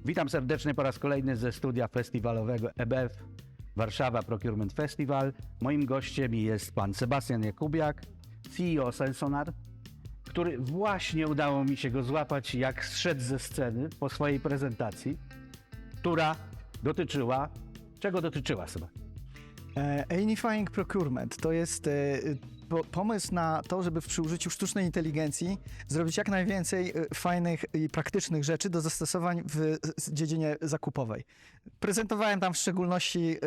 Witam serdecznie po raz kolejny ze studia festiwalowego EBF Warszawa Procurement Festival. Moim gościem jest pan Sebastian Jakubiak, CEO Sensonar, który właśnie udało mi się go złapać, jak zszedł ze sceny po swojej prezentacji, która dotyczyła... Czego dotyczyła, Sebastian? Unifying Procurement to jest pomysł na to, żeby przy użyciu sztucznej inteligencji zrobić jak najwięcej fajnych i praktycznych rzeczy do zastosowań w dziedzinie zakupowej. Prezentowałem tam w szczególności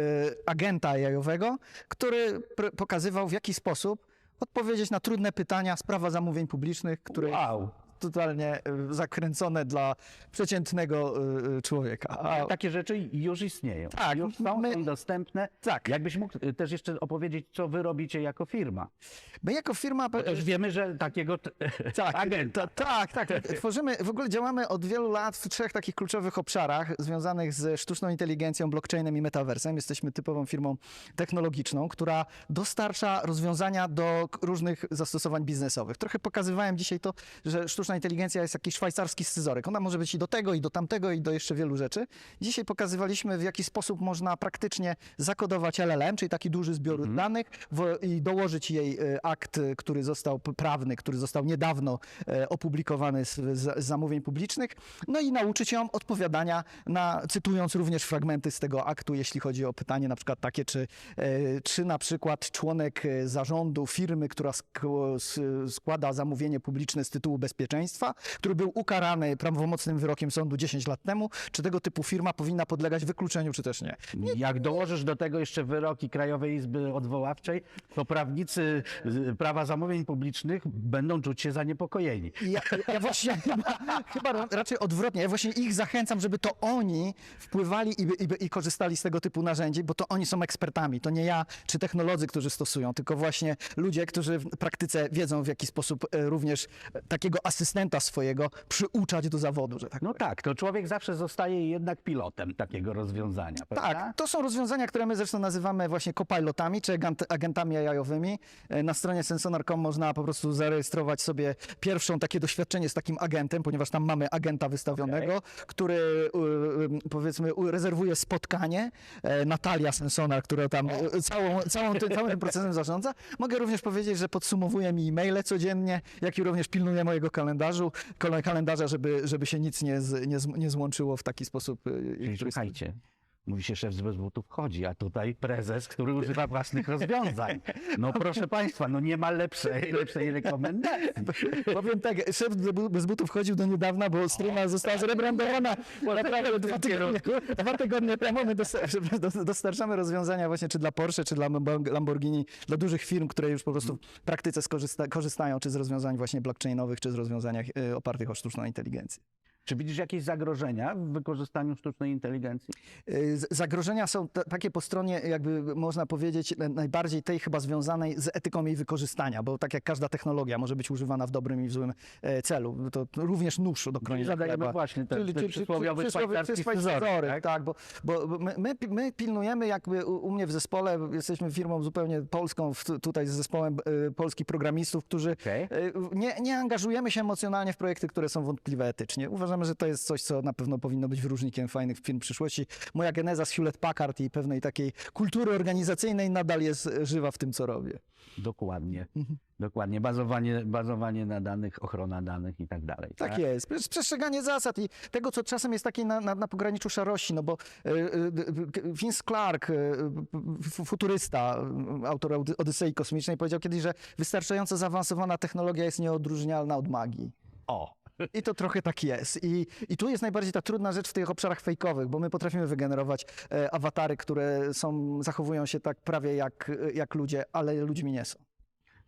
agenta AI-owego, który pokazywał, w jaki sposób odpowiedzieć na trudne pytania z prawa zamówień publicznych, które Wow! totalnie zakręcone dla przeciętnego człowieka. A takie rzeczy już istnieją. Tak, Już są dostępne. Tak. Jakbyś mógł też jeszcze opowiedzieć, co wy robicie jako firma. My jako firma... Bo też wiemy, że takiego agenta. Tak. Tworzymy, w ogóle działamy od wielu lat w trzech takich kluczowych obszarach związanych z sztuczną inteligencją, blockchainem i metaversem. Jesteśmy typową firmą technologiczną, która dostarcza rozwiązania do różnych zastosowań biznesowych. Trochę pokazywałem dzisiaj to, że sztuczna inteligencja jest jakiś szwajcarski scyzoryk. Ona może być i do tego, i do tamtego, i do jeszcze wielu rzeczy. Dzisiaj pokazywaliśmy, w jaki sposób można praktycznie zakodować LLM, czyli taki duży zbiór danych i dołożyć jej akt, który został prawny, który został niedawno opublikowany z zamówień publicznych, no i nauczyć ją odpowiadania cytując również fragmenty z tego aktu, jeśli chodzi o pytanie na przykład takie, czy na przykład członek zarządu firmy, która składa zamówienie publiczne z tytułu bezpieczeństwa, który był ukarany prawomocnym wyrokiem sądu 10 lat temu, czy tego typu firma powinna podlegać wykluczeniu, czy też nie. Jak dołożysz do tego jeszcze wyroki Krajowej Izby Odwoławczej, to prawnicy prawa zamówień publicznych będą czuć się zaniepokojeni. Ja właśnie chyba raczej odwrotnie. Ja właśnie ich zachęcam, żeby to oni wpływali i korzystali z tego typu narzędzi, bo to oni są ekspertami. To nie ja czy technolodzy, którzy stosują, tylko właśnie ludzie, którzy w praktyce wiedzą, w jaki sposób również takiego asystenta swojego przyuczać do zawodu, że tak No powiem. tak, to człowiek zawsze zostaje jednak pilotem takiego rozwiązania, prawda? Tak, to są rozwiązania, które my zresztą nazywamy właśnie copilotami, czy agentami AI-owymi. Na stronie sensonar.com można po prostu zarejestrować sobie pierwszą takie doświadczenie z takim agentem, ponieważ tam mamy agenta wystawionego, który powiedzmy rezerwuje spotkanie. Natalia Sensonar, która tam całym tym procesem zarządza. Mogę również powiedzieć, że podsumowuje mi e-maile codziennie, jak i również pilnuje mojego kalendarza, żeby się nic nie złączyło w taki sposób. Czyli słuchajcie, mówi się, szef bez butów chodzi, a tutaj prezes, który używa własnych rozwiązań. No proszę państwa, no nie ma lepszej rekomendacji. Powiem tak, szef bez butów chodził do niedawna, bo strona została zrebrandowana naprawdę 2 tygodnie temu. My dostarczamy rozwiązania właśnie czy dla Porsche, czy dla Lamborghini, dla dużych firm, które już po prostu w praktyce korzystają czy z rozwiązań właśnie blockchainowych, czy z rozwiązaniach opartych o sztuczną inteligencję. Czy widzisz jakieś zagrożenia w wykorzystaniu sztucznej inteligencji? Zagrożenia są takie po stronie, jakby można powiedzieć, najbardziej tej chyba związanej z etyką jej wykorzystania, bo tak jak każda technologia może być używana w dobrym i w złym celu, to również nóż do krojenia Zadajemy chleba. właśnie ten przysłowiowy szwajcarski scyzoryk, tak? Bo my pilnujemy jakby u mnie w zespole, jesteśmy firmą zupełnie polską, tutaj z zespołem polskich programistów, którzy nie angażujemy się emocjonalnie w projekty, które są wątpliwe etycznie. Uważamy, że to jest coś, co na pewno powinno być wyróżnikiem fajnych firm przyszłości. Moja geneza z Hewlett Packard i pewnej takiej kultury organizacyjnej nadal jest żywa w tym, co robię. Dokładnie. Dokładnie. Bazowanie na danych, ochrona danych i tak dalej. Tak jest. Przestrzeganie zasad i tego, co czasem jest takie na pograniczu szarości, no bo Vince Clarke, futurysta, autor Odysei Kosmicznej, powiedział kiedyś, że wystarczająco zaawansowana technologia jest nieodróżnialna od magii. I to trochę tak jest. I tu jest najbardziej ta trudna rzecz w tych obszarach fejkowych, bo my potrafimy wygenerować awatary, które zachowują się tak prawie jak ludzie, ale ludźmi nie są.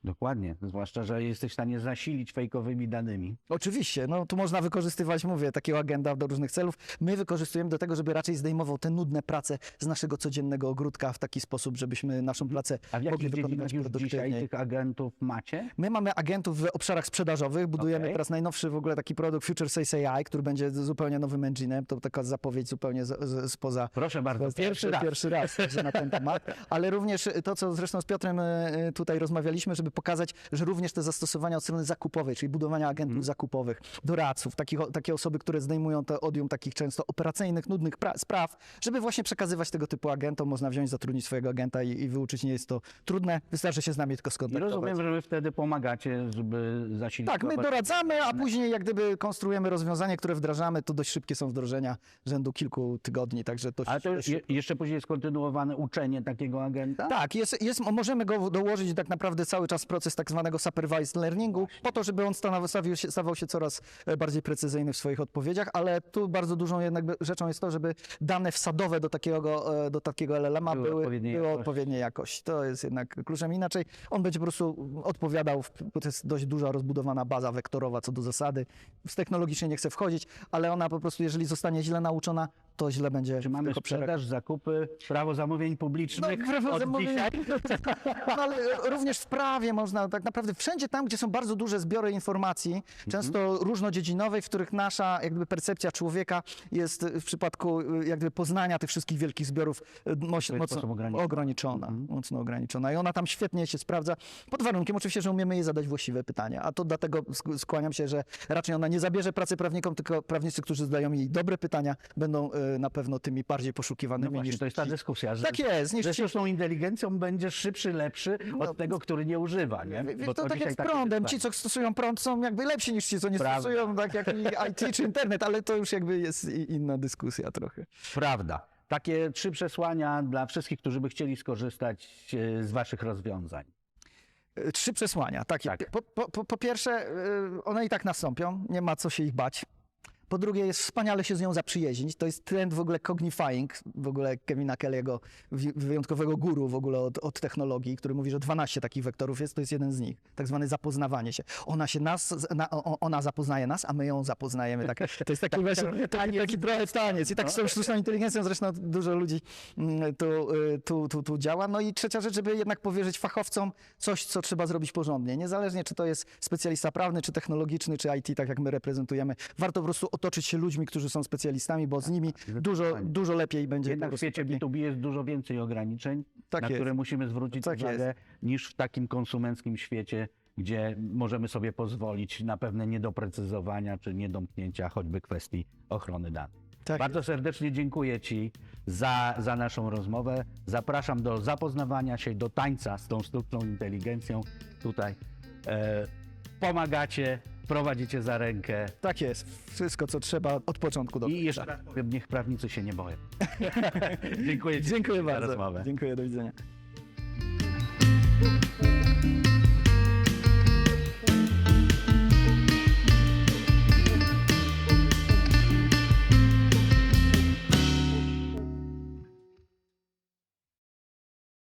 Dokładnie, zwłaszcza, że jesteś w stanie zasilić fejkowymi danymi. Oczywiście, no tu można wykorzystywać, mówię, takiego agenta do różnych celów. My wykorzystujemy do tego, żeby raczej zdejmował te nudne prace z naszego codziennego ogródka w taki sposób, żebyśmy naszą pracę A w mogli jakich wykonywać dziedzinach już dzisiaj produktywniej. tych agentów macie? My mamy agentów w obszarach sprzedażowych, budujemy teraz najnowszy w ogóle taki produkt Future Sales AI, który będzie zupełnie nowym engine'em, to taka zapowiedź zupełnie spoza... Proszę bardzo, Pierwszy raz także na ten temat, ale również to, co zresztą z Piotrem tutaj rozmawialiśmy, żeby pokazać, że również te zastosowania od strony zakupowej, czyli budowania agentów zakupowych, doradców, takie osoby, które zdejmują to odium takich często operacyjnych, nudnych spraw, żeby właśnie przekazywać tego typu agentom. Można wziąć, zatrudnić swojego agenta i wyuczyć. Nie jest to trudne, wystarczy się z nami tylko I skontaktować. rozumiem, że wy wtedy pomagacie, żeby zasilić... Tak, my doradzamy, a później jak gdyby konstruujemy rozwiązanie, które wdrażamy, to dość szybkie są wdrożenia rzędu kilku tygodni, także to... Ale to jeszcze później jest kontynuowane uczenie takiego agenta? Tak, możemy go dołożyć tak naprawdę cały czas proces tak zwanego supervised learningu, po to, żeby on stawał się coraz bardziej precyzyjny w swoich odpowiedziach, ale tu bardzo dużą jednak rzeczą jest to, żeby dane wsadowe do takiego LLM-a były odpowiedniej jakości. To jest jednak kluczem. Inaczej on będzie po prostu odpowiadał, bo to jest dość duża, rozbudowana baza wektorowa co do zasady. Technologicznie nie chcę wchodzić, ale ona po prostu, jeżeli zostanie źle nauczona, to źle będzie. Czy mamy sprzedaż, zakupy, prawo zamówień publicznych dzisiaj? No, ale również w prawie można, tak naprawdę wszędzie tam, gdzie są bardzo duże zbiory informacji, często różnodziedzinowej, w których nasza jakby percepcja człowieka jest w przypadku jakby poznania tych wszystkich wielkich zbiorów mocno mocno ograniczona. I ona tam świetnie się sprawdza, pod warunkiem oczywiście, że umiemy jej zadać właściwe pytania. A to dlatego skłaniam się, że raczej ona nie zabierze pracy prawnikom, tylko prawnicy, którzy zadają jej dobre pytania, będą na pewno tymi bardziej poszukiwanymi No właśnie, niż... to jest ta dyskusja, że Tak jest. ze sztuczną inteligencją będzie szybszy, lepszy od tego, który nie używa, nie? Bo to tak jak z prądem. Ci, co stosują prąd, są jakby lepsi niż ci, co nie stosują, tak jak IT czy internet, ale to już jakby jest inna dyskusja trochę. Prawda. Takie 3 przesłania dla wszystkich, którzy by chcieli skorzystać z waszych rozwiązań. 3 przesłania. Takie. Tak. Po pierwsze, one i tak nastąpią, nie ma co się ich bać. Po drugie, jest wspaniale się z nią zaprzyjaźnić. To jest trend w ogóle cognifying, w ogóle Kevina Kelly'ego, wyjątkowego guru w ogóle od technologii, który mówi, że 12 takich wektorów jest, to jest jeden z nich. Tak zwane zapoznawanie się. Ona zapoznaje nas, a my ją zapoznajemy. Tak. To jest taki właśnie taki trochę taniec. I tak z tą sztuczną inteligencją zresztą dużo ludzi tu działa. No i trzecia rzecz, żeby jednak powierzyć fachowcom coś, co trzeba zrobić porządnie. Niezależnie, czy to jest specjalista prawny, czy technologiczny, czy IT, tak jak my reprezentujemy. Warto po prostu otoczyć się ludźmi, którzy są specjalistami, bo z nimi dużo lepiej będzie. Jednak w świecie B2B jest dużo więcej ograniczeń, na które musimy zwrócić uwagę, niż w takim konsumenckim świecie, gdzie możemy sobie pozwolić na pewne niedoprecyzowania czy niedomknięcia choćby kwestii ochrony danych. Tak. Bardzo serdecznie dziękuję Ci za naszą rozmowę. Zapraszam do zapoznawania się, do tańca z tą sztuczną inteligencją. Tutaj pomagacie, prowadzicie za rękę. Tak jest. Wszystko, co trzeba od początku do końca. I jeszcze raz powiem, niech prawnicy się nie boją. Dziękuję Ci Dziękuję za bardzo. rozmowę. Dziękuję, do widzenia.